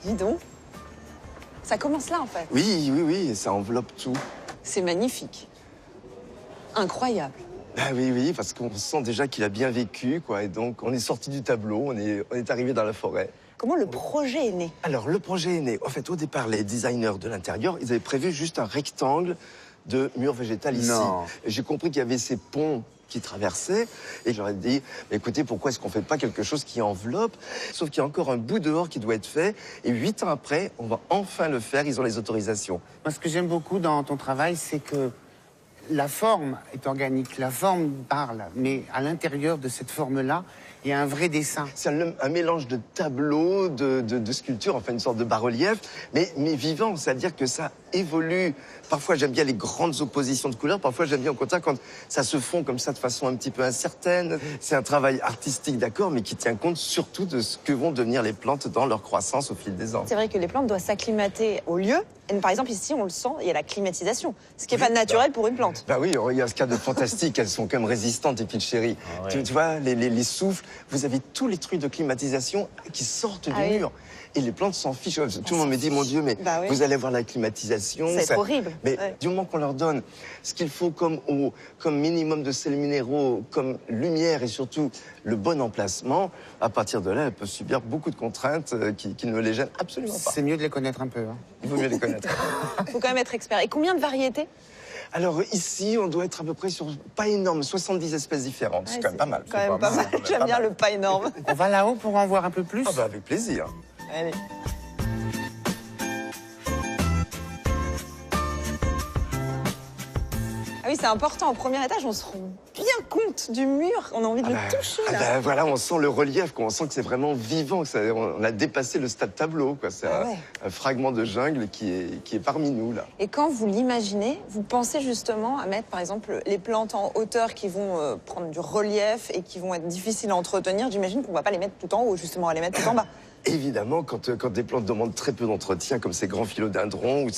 Dis donc. Ça commence là, en fait. Oui, oui, oui, ça enveloppe tout. C'est magnifique. Incroyable. Ah oui, oui, parce qu'on sent déjà qu'il a bien vécu, quoi. Et donc, on est sorti du tableau, on est arrivé dans la forêt. Comment le projet est né? Alors, le projet est né. En fait, au départ, les designers de l'intérieur, ils avaient prévu juste un rectangle de mur végétal ici. Non. J'ai compris qu'il y avait ces ponts qui traversaient, et je leur ai dit, mais écoutez, pourquoi est-ce qu'on fait pas quelque chose qui enveloppe? Sauf qu'il y a encore un bout dehors qui doit être fait, et 8 ans après, on va enfin le faire, ils ont les autorisations. Moi, ce que j'aime beaucoup dans ton travail, c'est que la forme est organique, la forme parle, mais à l'intérieur de cette forme-là, il y a un vrai dessin. C'est un mélange de tableaux, de sculptures, enfin une sorte de bas-relief, mais vivant, c'est-à-dire que ça évolue. Parfois, j'aime bien les grandes oppositions de couleurs, parfois, j'aime bien au contraire quand ça se fond comme ça de façon un petit peu incertaine. C'est un travail artistique, d'accord, mais qui tient compte surtout de ce que vont devenir les plantes dans leur croissance au fil des ans. C'est vrai que les plantes doivent s'acclimater au lieu. Et par exemple, ici, on le sent, il y a la climatisation, ce qui n'est Oui, pas naturel pour une plante. Bah oui, regarde ce qu'il y a de fantastique, elles sont quand même résistantes, les pieds de chéri. Ah ouais. Tu vois, les souffles, vous avez tous les trucs de climatisation qui sortent du oui. mur. Et les plantes s'en fichent. Tout le monde me dit, mon Dieu, mais Bah oui. vous allez voir la climatisation. Ça va être horrible. Mais Ouais. du moment qu'on leur donne ce qu'il faut comme eau, comme minimum de sels minéraux, comme lumière et surtout le bon emplacement, à partir de là, elles peuvent subir beaucoup de contraintes qui ne les gênent absolument pas. C'est mieux de les connaître un peu. Hein. Il vaut mieux les connaître. Il faut quand même être expert. Et combien de variétés? Alors ici, on doit être à peu près sur, pas énorme, 70 espèces différentes. C'est quand même pas mal. Quand même pas mal. J'aime bien le pas énorme. On va là-haut pour en voir un peu plus. Ah bah avec plaisir. Allez. Ah oui, c'est important. Au premier étage, on se rend bien compte du mur. On a envie de le toucher, là. Bah, voilà, on sent le relief, quoi. On sent que c'est vraiment vivant. On a dépassé le stade tableau, quoi. C'est Ah ouais. un fragment de jungle qui est parmi nous, là. Et quand vous l'imaginez, vous pensez justement à mettre, par exemple, les plantes en hauteur qui vont prendre du relief et qui vont être difficiles à entretenir. J'imagine qu'on ne va pas les mettre tout en haut, justement, à les mettre tout en bas. Évidemment, quand des plantes demandent très peu d'entretien, comme ces grands philodendrons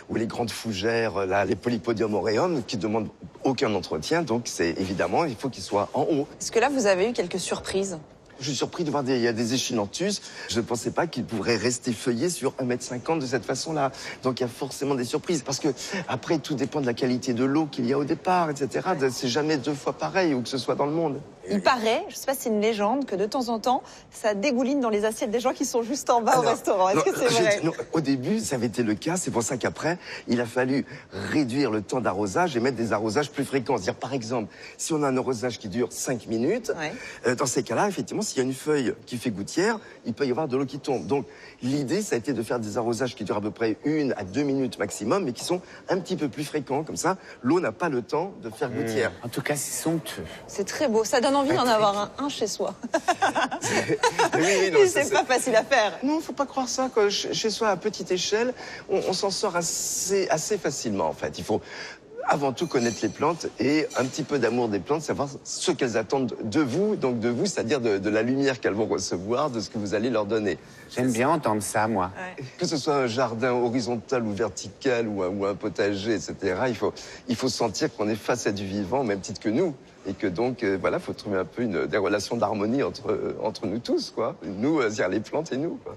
ou les grandes fougères, là, les polypodium aureum, qui demandent aucun entretien, donc c'est évidemment, il faut qu'ils soient en haut. Est-ce que là, vous avez eu quelques surprises? Je suis surpris de voir il y a des echinanthus. Je ne pensais pas qu'ils pourraient rester feuillés sur 1,50 m de cette façon-là. Donc il y a forcément des surprises. Parce que après, tout dépend de la qualité de l'eau qu'il y a au départ, etc. C'est jamais 2 fois pareil, où que ce soit dans le monde. Il paraît, je ne sais pas si c'est une légende, que de temps en temps, ça dégouline dans les assiettes des gens qui sont juste en bas au Alors, restaurant. Est-ce non, que c'est vrai? non, au début, ça avait été le cas. C'est pour ça qu'après, il a fallu réduire le temps d'arrosage et mettre des arrosages plus fréquents. C'est-à-dire, par exemple, si on a un arrosage qui dure 5 minutes, dans ces cas-là, effectivement, s'il y a une feuille qui fait gouttière, il peut y avoir de l'eau qui tombe. Donc, l'idée, ça a été de faire des arrosages qui durent à peu près 1 à 2 minutes maximum, mais qui sont un petit peu plus fréquents. Comme ça, l'eau n'a pas le temps de faire gouttière. En tout cas, c'est somptueux. C'est très beau. Ça donne envie d'en avoir un chez soi. Oui, non, C'est pas facile à faire. Non, faut pas croire ça, quoi. Chez soi, à petite échelle, on s'en sort assez facilement, en fait. Il faut avant tout connaître les plantes et un petit peu d'amour des plantes, savoir ce qu'elles attendent de vous, donc de vous, c'est-à-dire de la lumière qu'elles vont recevoir, de ce que vous allez leur donner. J'aime bien entendre ça, moi. Ouais. Que ce soit un jardin horizontal ou vertical ou un potager, etc., il faut sentir qu'on est face à du vivant, au même titre que nous. Et que donc, voilà, faut trouver un peu des relations d'harmonie entre nous tous, quoi. Nous, c'est-à-dire les plantes et nous, quoi.